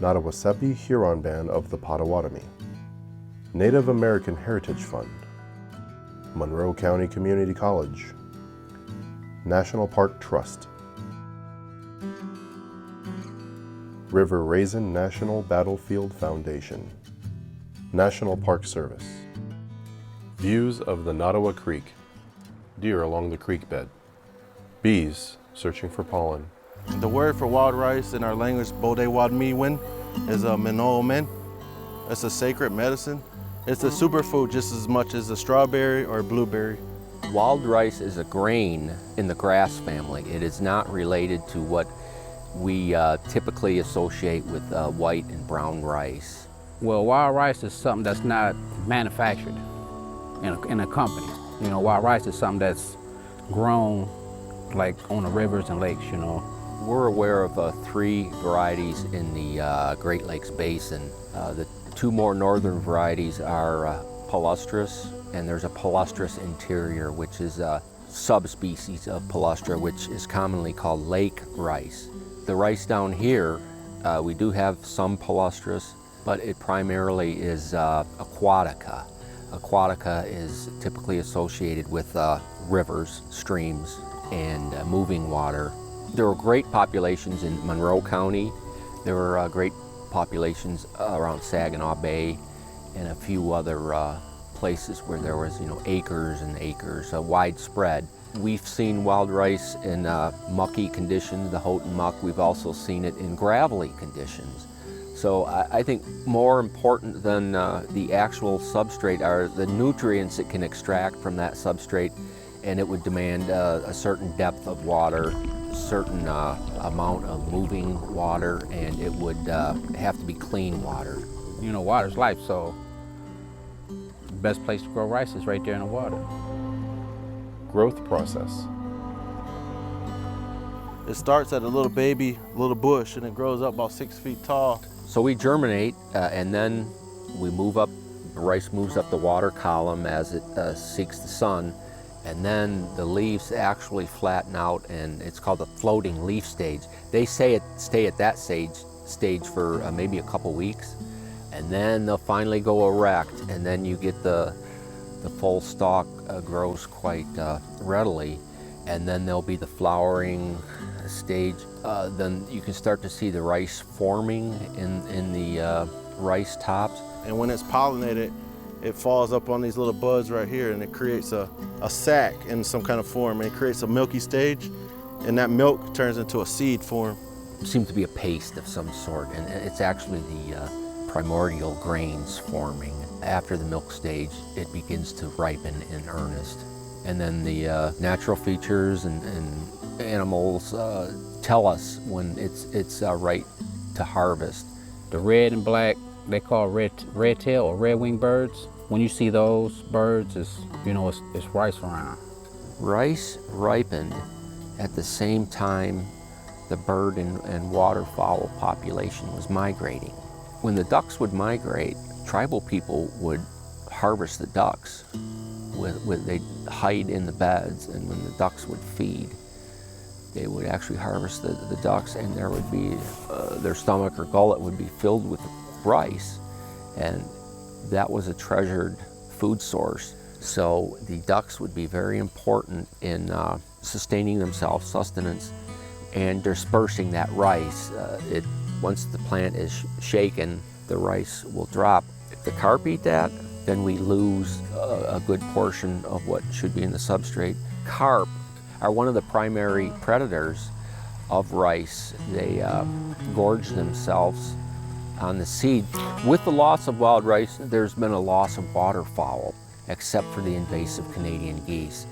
Nottawaseppi Huron Band of the Potawatomi, Native American Heritage Fund, Monroe County Community College, National Park Trust, River Raisin National Battlefield Foundation, National Park Service. Views of the Nottawa Creek, deer along the creek bed, bees searching for pollen. The word for wild rice in our language, Potawatomi, is a Menomen. It's a sacred medicine. It's a superfood just as much as a strawberry or a blueberry. Wild rice is a grain in the grass family. It is not related to what we typically associate with white and brown rice. Well, wild rice is something that's not manufactured in a company. You know, wild rice is something that's grown like on the rivers and lakes, you know. We're aware of 3 varieties in the Great Lakes Basin. The 2 more northern varieties are palustrous, and there's a palustrous interior, which is a subspecies of palustra, which is commonly called lake rice. The rice down here, we do have some palustrous, but it primarily is Aquatica. Aquatica is typically associated with rivers, streams, and moving water. There were great populations in Monroe County. There were great populations around Saginaw Bay and a few other places where there was, you know, acres and acres, widespread. We've seen wild rice in mucky conditions, the Houghton muck. We've also seen it in gravelly conditions. So I think more important than the actual substrate are the nutrients it can extract from that substrate, and it would demand a certain depth of water, certain amount of moving water, and it would have to be clean water. You know, water's life, so the best place to grow rice is right there in the water. Growth process. It starts at a little baby, little bush, and it grows up about 6 feet tall. So we germinate, and then we move up, the rice moves up the water column as it seeks the sun, and then the leaves actually flatten out, and it's called the floating leaf stage. They say stay at that stage for maybe a couple weeks, and then they'll finally go erect, and then you get the full stalk grows quite readily, and then there'll be the flowering stage. Then you can start to see the rice forming in the rice tops. And when it's pollinated, it falls up on these little buds right here, and it creates a sac in some kind of form, and it creates a milky stage, and that milk turns into a seed form. It seems to be a paste of some sort, and it's actually the primordial grains forming. After the milk stage, it begins to ripen in earnest. And then the natural features and animals tell us when it's right to harvest. The red and black, they call red tail or red-winged birds. When you see those birds, it's rice around. Rice ripened at the same time the bird and waterfowl population was migrating. When the ducks would migrate, tribal people would harvest the ducks. They'd hide in the beds, and when the ducks would feed, they would actually harvest the ducks, and there would be their stomach or gullet would be filled with rice, and that was a treasured food source. So the ducks would be very important in sustaining themselves, sustenance, and dispersing that rice. Once the plant is shaken, the rice will drop. If the carp eat that, then we lose a good portion of what should be in the substrate. Carp are one of the primary predators of rice. They gorge themselves on the seed. With the loss of wild rice, there's been a loss of waterfowl, except for the invasive Canadian geese.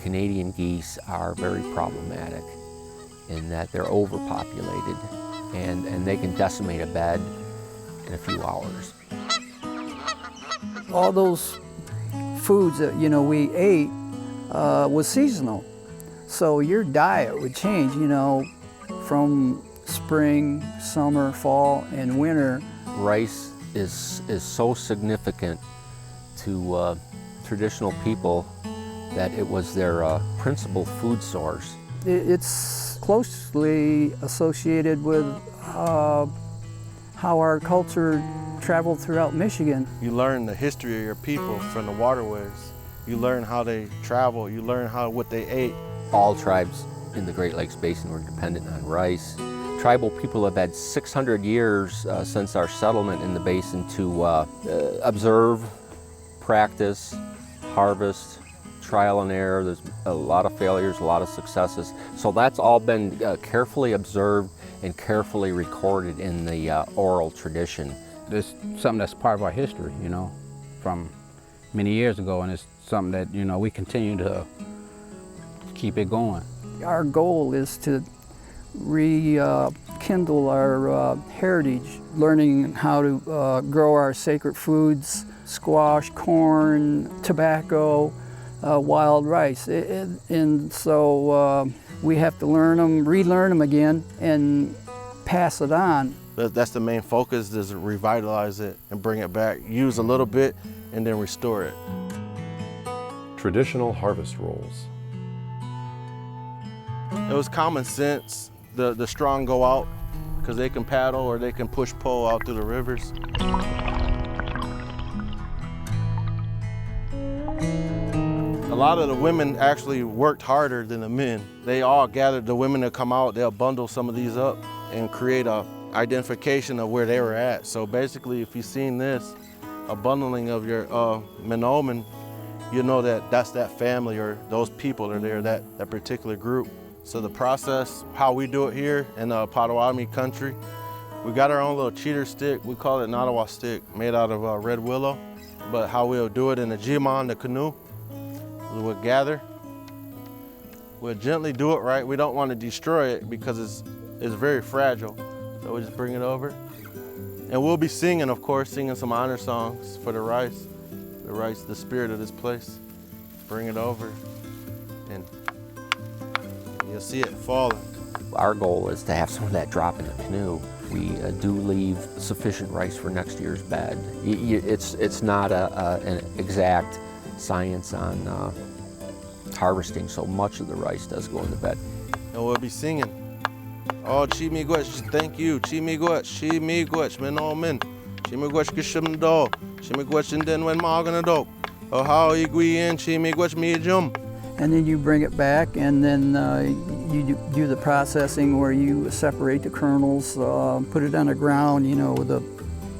Canadian geese are very problematic in that they're overpopulated, and they can decimate a bed in a few hours. All those foods that we ate was seasonal, so your diet would change, from spring, summer, fall, and winter. Rice is so significant to traditional people that it was their principal food source. It's closely associated with how our culture traveled throughout Michigan. You learn the history of your people from the waterways. You learn how they travel. You learn what they ate. All tribes in the Great Lakes Basin were dependent on rice. Tribal people have had 600 years since our settlement in the basin to observe, practice, harvest, trial and error. There's a lot of failures, a lot of successes. So that's all been carefully observed and carefully recorded in the oral tradition. It's something that's part of our history, you know, from many years ago, and it's something that, you know, we continue to keep it going. Our goal is to rekindle our heritage, learning how to grow our sacred foods, squash, corn, tobacco, wild rice. And so we have to learn them, relearn them again, and pass it on. That's the main focus, is to revitalize it and bring it back. Use a little bit and then restore it. Traditional harvest rolls. It was common sense. The strong go out because they can paddle or they can push pole out through the rivers. A lot of the women actually worked harder than the men. They all gathered, the women that come out, they'll bundle some of these up and create a identification of where they were at. So basically, if you've seen this, a bundling of your Menomen, you know that that's that family or those people are there, that particular group. So the process, how we do it here in the Potawatomi country, we got our own little cheater stick. We call it Nottawaseppi stick, made out of red willow. But how we'll do it in the jimon, the canoe, we'll gather. We'll gently do it right. We don't want to destroy it because it's very fragile. So we just bring it over. And we'll be singing, of course, singing some honor songs for the rice, the spirit of this place. Bring it over and you'll see it falling. Our goal is to have some of that drop in the canoe. We do leave sufficient rice for next year's bed. It's not an exact science on harvesting, so much of the rice does go in the bed. And we'll be singing. Oh, chimigwech, thank you. Chimigwech, Menomen. Chimigwech kishimdo. Chimigwech and then when maganado. Oh, how igui in chimigwech mijum. And then you bring it back, and then you do the processing where you separate the kernels, put it on the ground, you know, with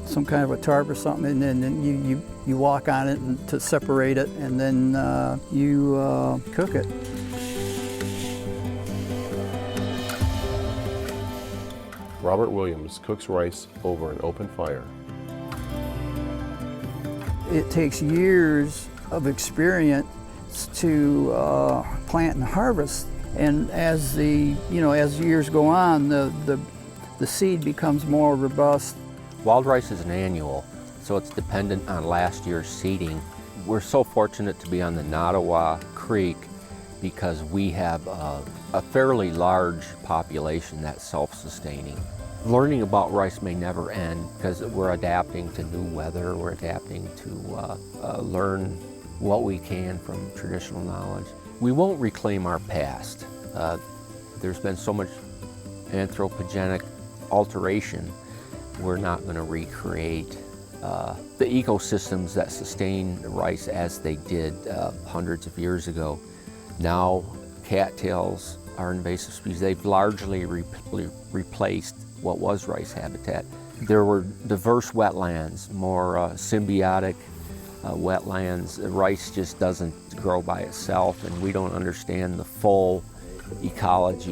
some kind of a tarp or something, and then you walk on it to separate it, and then you cook it. Robert Williams cooks rice over an open fire. It takes years of experience to plant and harvest, and as as years go on, the seed becomes more robust. Wild rice is an annual, so it's dependent on last year's seeding. We're so fortunate to be on the Nottawa Creek because we have a fairly large population that's self-sustaining. Learning about rice may never end because we're adapting to new weather, we're adapting to learn what we can from traditional knowledge. We won't reclaim our past. There's been so much anthropogenic alteration, we're not going to recreate the ecosystems that sustain rice as they did hundreds of years ago. Now, cattails are invasive species. They've largely replaced what was rice habitat. There were diverse wetlands, more symbiotic wetlands. Rice just doesn't grow by itself, and we don't understand the full ecologic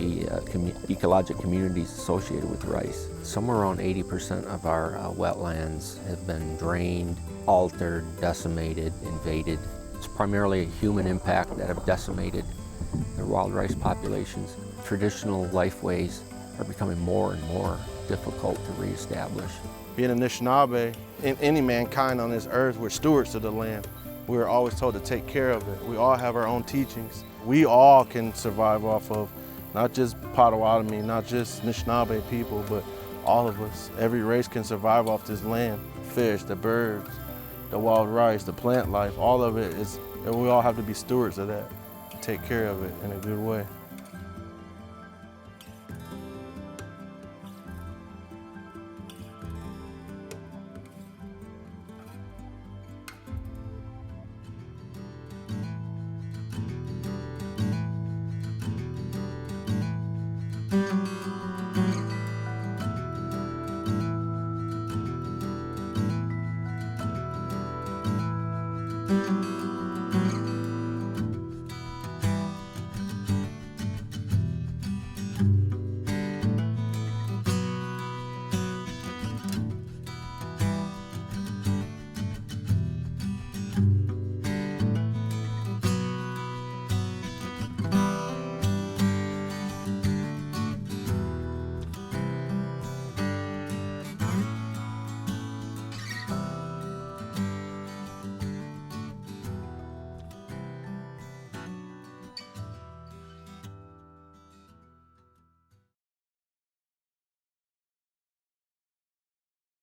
communities associated with rice. Somewhere around 80% of our wetlands have been drained, altered, decimated, invaded. It's primarily a human impact that have decimated the wild rice populations. Traditional lifeways are becoming more and more difficult to reestablish. Being a Anishinaabe, and any mankind on this earth, we're stewards of the land. We're always told to take care of it. We all have our own teachings. We all can survive off of not just Potawatomi, not just Anishinaabe people, but all of us. Every race can survive off this land. Fish, the birds, the wild rice, the plant life, all of it is, and we all have to be stewards of that, take care of it in a good way. Band.